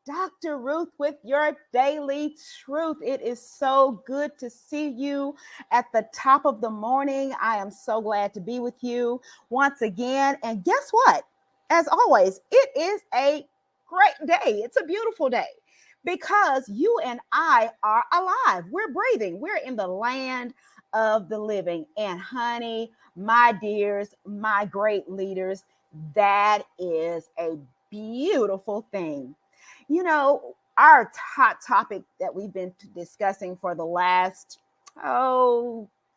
Dr. Ruth with your daily truth. It is so good to see you at the top of the morning. I am so glad to be with you once again. And guess what? As always, it is a great day. It's a beautiful day because you and I are alive. We're breathing. We're in the land of the living. And honey, my dears, my great leaders, that is a beautiful thing. Our hot topic that we've been discussing for the last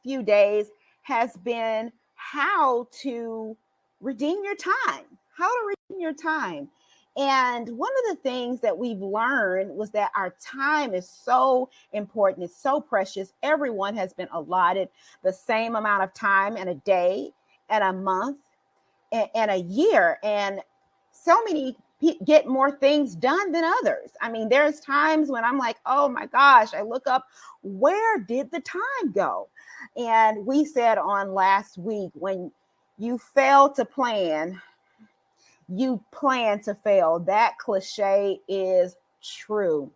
few days has been how to redeem your time. How to redeem your time. And one of the things that we've learned was that our time is so important, it's so precious. Everyone has been allotted the same amount of time in a day and a month and a year. And so many get more things done than others. I mean, there's times when I'm like, oh my gosh, I look up, where did the time go? And we said on last week, when you fail to plan, you plan to fail. That cliche is true.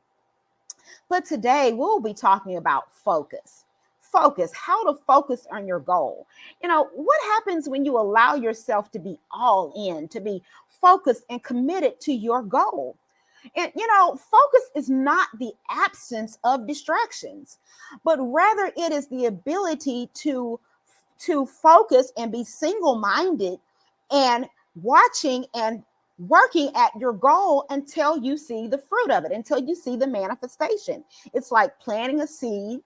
But today we'll be talking about focus. Focus, how to focus on your goal. What happens when you allow yourself to be all in, to be focused and committed to your goal? And focus is not the absence of distractions, but rather it is the ability to focus and be single-minded and watching and working at your goal until you see the fruit of it, until you see the manifestation. It's like planting a seed,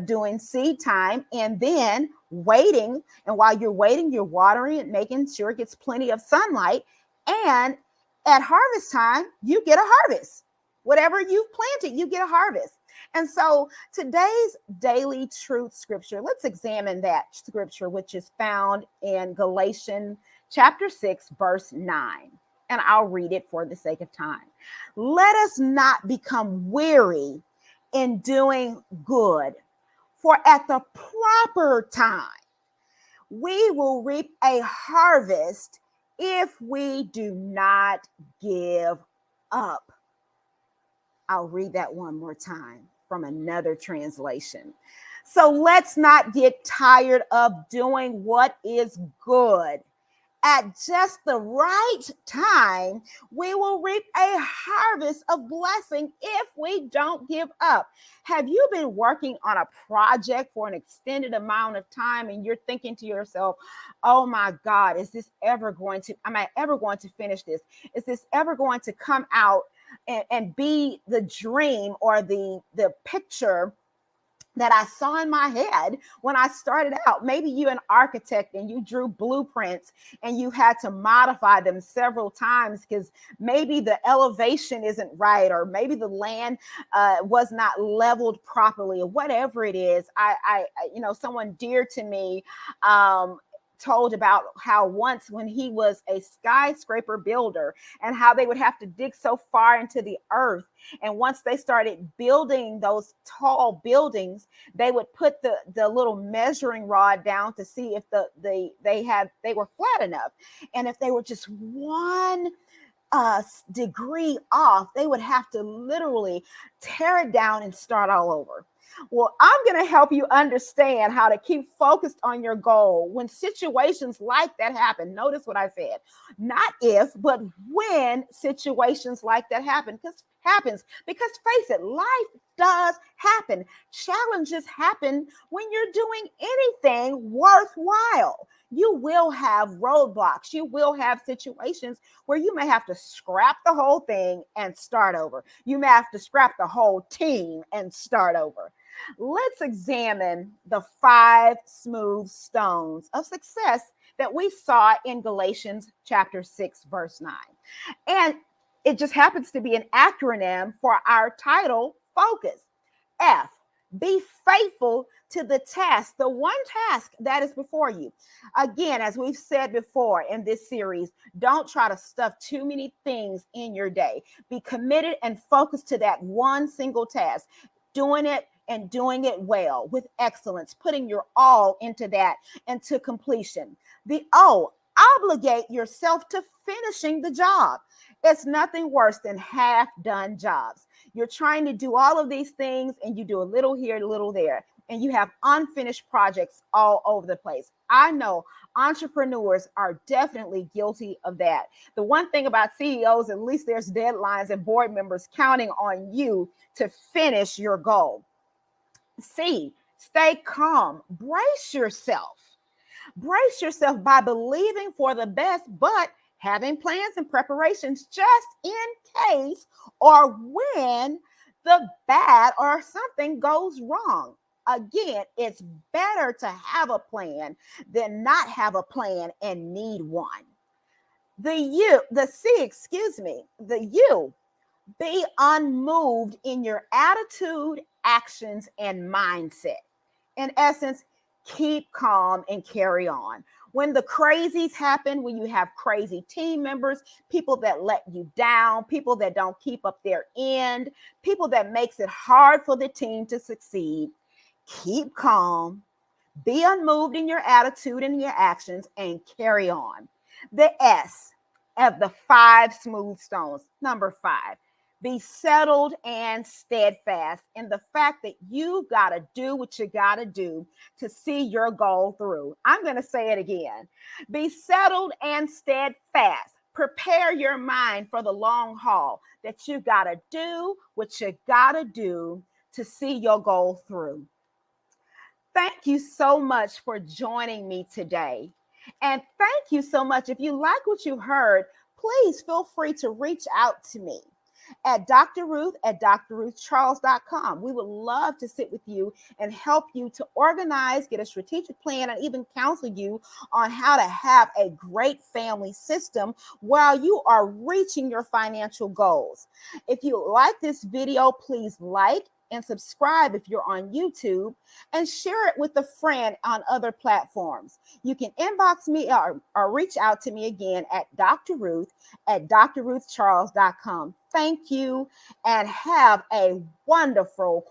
doing seed time, and then waiting. And while you're waiting, you're watering it, making sure it gets plenty of sunlight. And at harvest time, you get a harvest. Whatever you've planted, you get a harvest. And so today's daily truth scripture, let's examine that scripture, which is found in Galatians chapter 6, verse 9. And I'll read it for the sake of time. Let us not become weary in doing good, for at the proper time, we will reap a harvest if we do not give up. I'll read that one more time from another translation. So let's not get tired of doing what is good. At just the right time, we will reap a harvest of blessing if we don't give up. Have you been working on a project for an extended amount of time and you're thinking to yourself, oh my God, am I ever going to finish this? Is this ever going to come out and be the dream or the picture that I saw in my head when I started out? Maybe you're an architect and you drew blueprints and you had to modify them several times because maybe the elevation isn't right, or maybe the land was not leveled properly, or whatever it is. Someone dear to me told about how once, when he was a skyscraper builder, and how they would have to dig so far into the earth, and once they started building those tall buildings, they would put the little measuring rod down to see if they were flat enough, and if they were just one degree off, they would have to literally tear it down and start all over. Well, I'm going to help you understand how to keep focused on your goal when situations like that happen. Notice what I said. Not if, but when situations like that happen. Because face it, life does happen. Challenges happen when you're doing anything worthwhile. You will have roadblocks. You will have situations where you may have to scrap the whole thing and start over. You may have to scrap the whole team and start over. Let's examine the 5 smooth stones of success that we saw in Galatians chapter 6, verse 9. And it just happens to be an acronym for our title, Focus. F, be faithful to the task, the one task that is before you. Again, as we've said before in this series, don't try to stuff too many things in your day. Be committed and focused to that one single task, doing it and doing it well with excellence, putting your all into that and to completion. The O, obligate yourself to finishing the job. It's nothing worse than half done jobs. You're trying to do all of these things and you do a little here, a little there, and you have unfinished projects all over the place. I know entrepreneurs are definitely guilty of that. The one thing about CEOs, at least there's deadlines and board members counting on you to finish your goal. C, stay calm. Brace yourself. Brace yourself by believing for the best, but having plans and preparations just in case or when the bad or something goes wrong. Again, it's better to have a plan than not have a plan and need one. The C, the U, be unmoved in your attitude, actions, and mindset. In essence, keep calm and carry on. When the crazies happen, when you have crazy team members, people that let you down, people that don't keep up their end, people that makes it hard for the team to succeed, keep calm, be unmoved in your attitude and your actions, and carry on. The S of the 5 smooth stones. Number 5, be settled and steadfast in the fact that you got to do what you got to do to see your goal through. I'm going to say it again. Be settled and steadfast. Prepare your mind for the long haul, that you got to do what you got to do to see your goal through. Thank you so much for joining me today. And thank you so much. If you like what you heard, please feel free to reach out to me at Dr. Ruth at drruthcharles.com. We would love to sit with you and help you to organize, get a strategic plan, and even counsel you on how to have a great family system while you are reaching your financial goals. If you like this video, please like and subscribe if you're on YouTube, and share it with a friend on other platforms. You can inbox me or reach out to me again at Dr. Ruth at drruthcharles.com. Thank you and have a wonderful